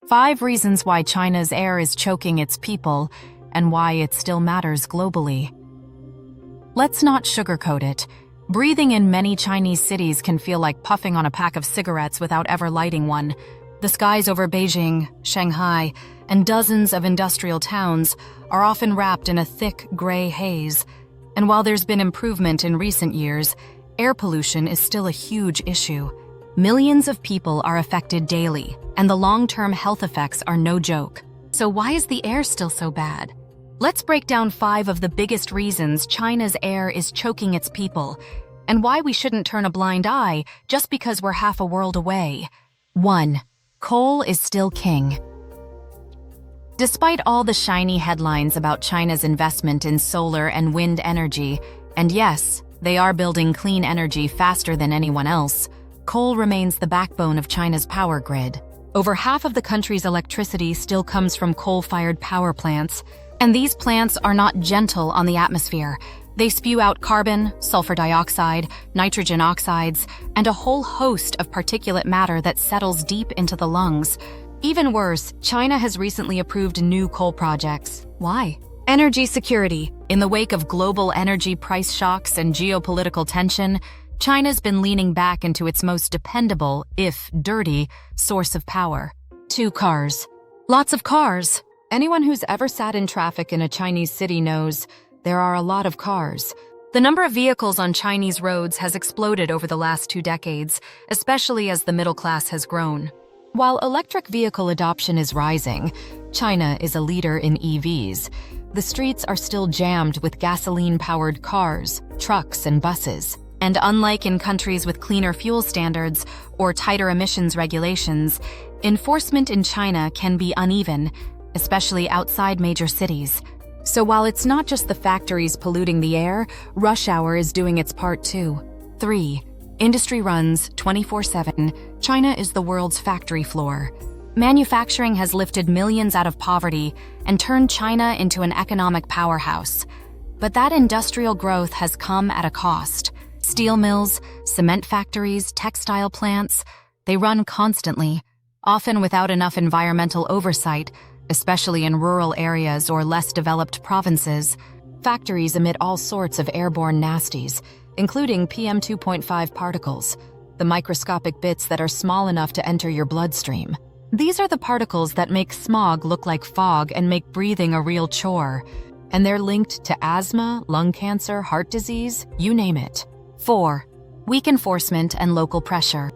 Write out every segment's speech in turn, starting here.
5 reasons why China's air is choking its people and why it still matters globally. Let's not sugarcoat it. Breathing in many Chinese cities can feel like puffing on a pack of cigarettes without ever lighting one. The skies over Beijing, Shanghai, and dozens of industrial towns are often wrapped in a thick gray haze. And while there's been improvement in recent years, air pollution is still a huge issue. Millions of people are affected daily, and the long-term health effects are no joke. So why is the air still so bad? Let's break down 5 of the biggest reasons China's air is choking its people, and why we shouldn't turn a blind eye just because we're half a world away. 1. Coal is still king. Despite all the shiny headlines about China's investment in solar and wind energy, and yes, they are building clean energy faster than anyone else, coal remains the backbone of China's power grid. Over half of the country's electricity still comes from coal-fired power plants, and these plants are not gentle on the atmosphere. They spew out carbon, sulfur dioxide, nitrogen oxides, and a whole host of particulate matter that settles deep into the lungs. Even worse, China has recently approved new coal projects. Why? Energy security. In the wake of global energy price shocks and geopolitical tension, China's been leaning back into its most dependable, if dirty, source of power. 2. Cars. Lots of cars. Anyone who's ever sat in traffic in a Chinese city knows there are a lot of cars. The number of vehicles on Chinese roads has exploded over the last 2 decades, especially as the middle class has grown. While electric vehicle adoption is rising, China is a leader in EVs. The streets are still jammed with gasoline-powered cars, trucks, and buses. And unlike in countries with cleaner fuel standards or tighter emissions regulations, enforcement in China can be uneven, especially outside major cities. So while it's not just the factories polluting the air, rush hour is doing its part too. 3. Industry runs 24/7. China is the world's factory floor. Manufacturing has lifted millions out of poverty and turned China into an economic powerhouse. But that industrial growth has come at a cost. Steel mills, cement factories, textile plants, they run constantly, often without enough environmental oversight, especially in rural areas or less developed provinces. Factories emit all sorts of airborne nasties, including PM 2.5 particles, the microscopic bits that are small enough to enter your bloodstream. These are the particles that make smog look like fog and make breathing a real chore. And they're linked to asthma, lung cancer, heart disease, you name it. 4. Weak enforcement and local pressure.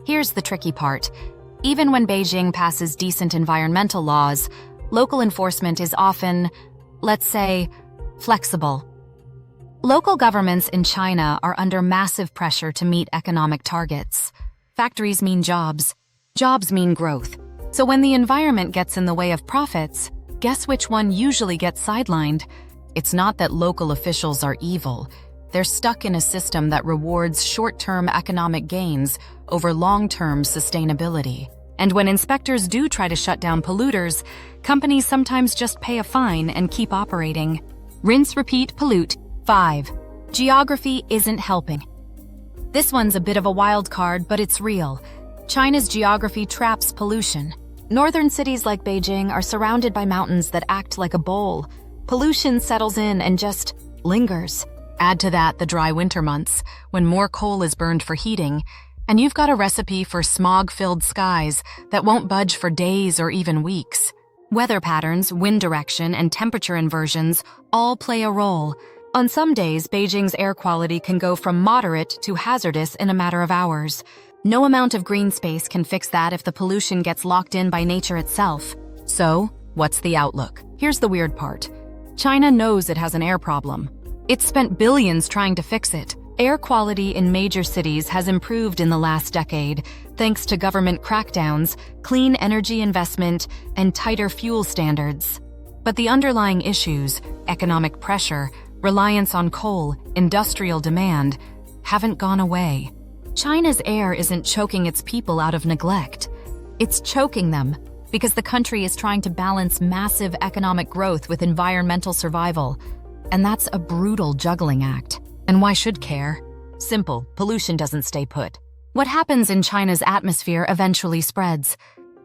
Here's the tricky part. Even when Beijing passes decent environmental laws, local enforcement is often, let's say, flexible. Local governments in China are under massive pressure to meet economic targets. Factories mean jobs. Jobs mean growth. So when the environment gets in the way of profits, guess which one usually gets sidelined? It's not that local officials are evil. They're stuck in a system that rewards short-term economic gains over long-term sustainability. And when inspectors do try to shut down polluters, companies sometimes just pay a fine and keep operating. Rinse, repeat, pollute. 5. Geography isn't helping. This one's a bit of a wild card, but it's real. China's geography traps pollution. Northern cities like Beijing are surrounded by mountains that act like a bowl. Pollution settles in and just lingers. Add to that the dry winter months, when more coal is burned for heating, and you've got a recipe for smog-filled skies that won't budge for days or even weeks. Weather patterns, wind direction, and temperature inversions all play a role. On some days, Beijing's air quality can go from moderate to hazardous in a matter of hours. No amount of green space can fix that if the pollution gets locked in by nature itself. So, what's the outlook? Here's the weird part. China knows it has an air problem. It's spent billions trying to fix it. Air quality in major cities has improved in the last decade, thanks to government crackdowns, clean energy investment, and tighter fuel standards. But the underlying issues, economic pressure, reliance on coal, industrial demand, haven't gone away. China's air isn't choking its people out of neglect. It's choking them because the country is trying to balance massive economic growth with environmental survival. And that's a brutal juggling act. And why should care? Simple, pollution doesn't stay put. What happens in China's atmosphere eventually spreads.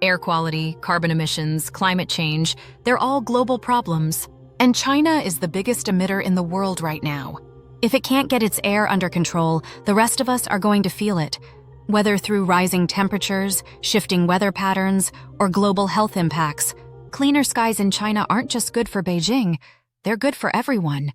Air quality, carbon emissions, climate change, they're all global problems. And China is the biggest emitter in the world right now. If it can't get its air under control, the rest of us are going to feel it, whether through rising temperatures, shifting weather patterns, or global health impacts. Cleaner skies in China aren't just good for Beijing, they're good for everyone.